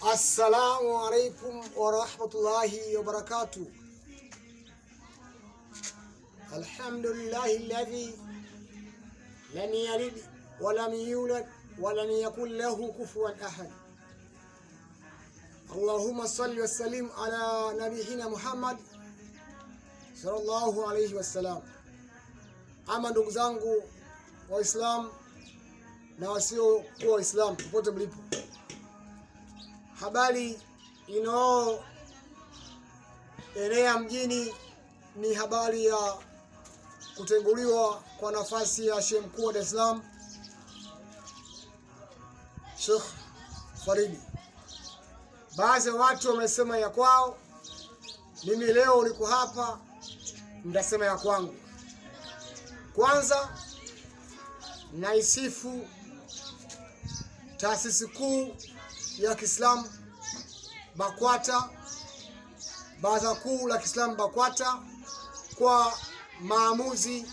Assalamu alaikum wa rahmatullahi wa barakatuh. Alhamdulillahi alladhi lam yalid wa lam yulad wa lam yakul lahu kufuwan ahad. Allahumma salli wa sallim ala nabiyina Muhammad sallallahu alayhi wasallam. Ama ndugu zangu Waislamu na wasio kuwa Waislamu popote mlipo, habari inayoenea mjini ni habari ya kutenguliwa kwa nafasi ya Sheikh Mkuu wa Dar es Salaam Sheikh Faridi. Baadhi ya watu wamesema ya kwao, mimi leo niko hapa nitasema ya kwangu. Kwanza naisifu taasisi kuu ya Kiislamu BAKWATA, Baraza Kuu la Kiislamu BAKWATA kwa maamuzi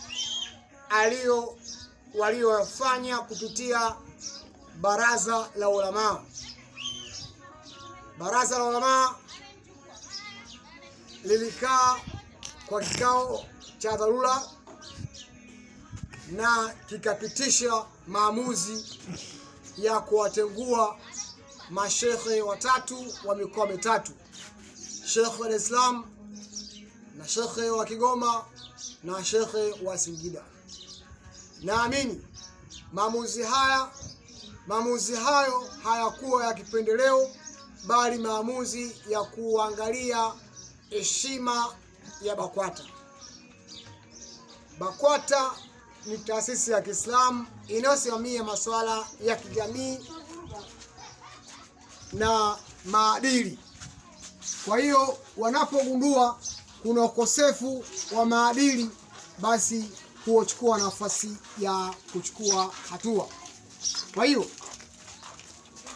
waliyofanya kupitia Baraza la Ulama. Baraza la Ulama lilikaa kwa kikao cha dharura na kikapitisha maamuzi ya kuwatengua mashekhe watatu wa mikoa mitatu, Sheikh wa Dar es Salaam na Shekhe wa Kigoma na Shekhe wa Singida. Naamini maamuzi hayo hayakuwa ya kipendeleo, bali maamuzi ya kuangalia heshima ya BAKWATA. BAKWATA ni taasisi ya Kiislamu inayosimamia masuala ya kijamii na maadili. Kwa hiyo wanapogundua kuna ukosefu wa maadili, basi huchukua nafasi ya kuchukua hatua. Kwa hiyo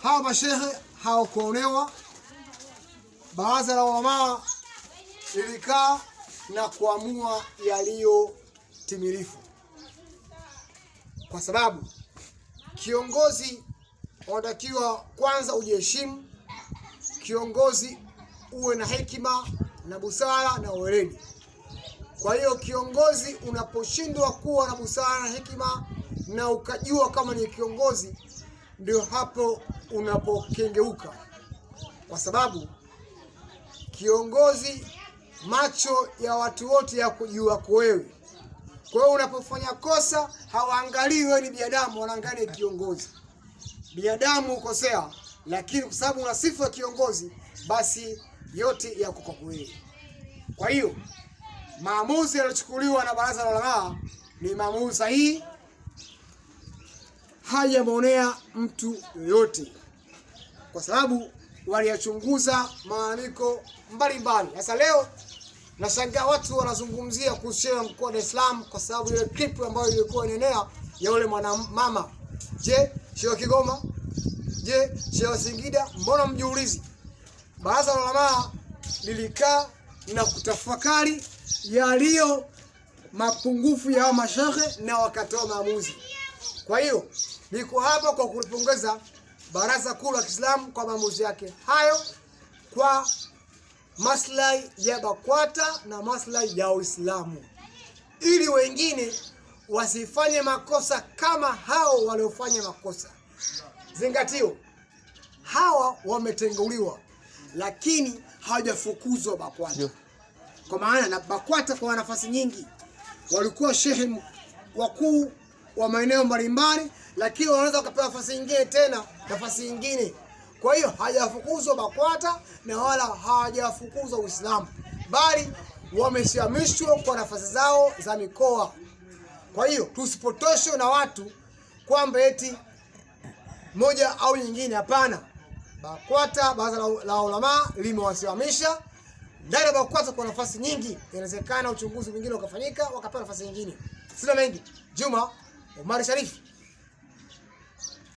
hawa mashehe hawakuonewa. Baraza la Ulama lilikaa na kuamua yaliyo timilifu, kwa sababu kiongozi unatakiwa kwanza ujiheshimu. Kiongozi uwe na hekima na busara na weledi. Kwa hiyo kiongozi unaposhindwa kuwa na busara na hekima na ukajua kama ni kiongozi, ndio hapo unapokengeuka, kwa sababu kiongozi macho ya watu wote ya kujua kwa wewe. Kwa hiyo unapofanya kosa hawaangalii wewe ni binadamu, wanaangalia kiongozi. Binadamu ukosea, lakini kwa sababu una sifa ya kiongozi, basi yote yako kwa wewe. Kwa hiyo maamuzi yaliyochukuliwa na Baraza la Ulama ni maamuzi sahihi, hayamonea mtu yoyote, kwa sababu waliyachunguza malalamiko mbalimbali. Sasa leo nashangaa watu wanazungumzia kuhusu mkuu wa Dar es Salaam kwa sababu ile clip ambayo ilikuwa inaenea ya yule mwanamama. Je, Sheikh wa Kigoma? Je, Sheikh wa Singida? Mbona mjiulizi? Baraza la Ulama lilikaa na kutafakari yaliyo mapungufu ya mashehe na wakatoa maamuzi. Kwa hiyo niko hapa kwa kulipongeza Baraza Kuu la Kiislamu kwa maamuzi yake hayo, kwa maslahi ya BAKWATA na maslahi ya Uislamu, ili wengine wasifanye makosa kama hao waliofanya makosa. Zingatio, hawa wametenguliwa lakini hawajafukuzwa BAKWATA. Kwa maana na BAKWATA kwa nafasi nyingi walikuwa shehe wakuu wa maeneo mbalimbali, lakini wanaweza kupewa nafasi nyingine. Kwa hiyo hawajafukuzwa BAKWATA na wala hawajafukuzwa Uislamu, bali wamesimamishwa kwa nafasi zao za mikoa. Kwa hiyo tusipotoshwe na watu kwamba eti moja au nyingine. Hapana, BAKWATA, Baraza la Ulama limewasimamisha. Ndani ya BAKWATA kwa nafasi nyingi, inawezekana uchunguzi mwingine ukafanyika wakapewa nafasi nyingine. Sina mengi. Juma Omar Sharif.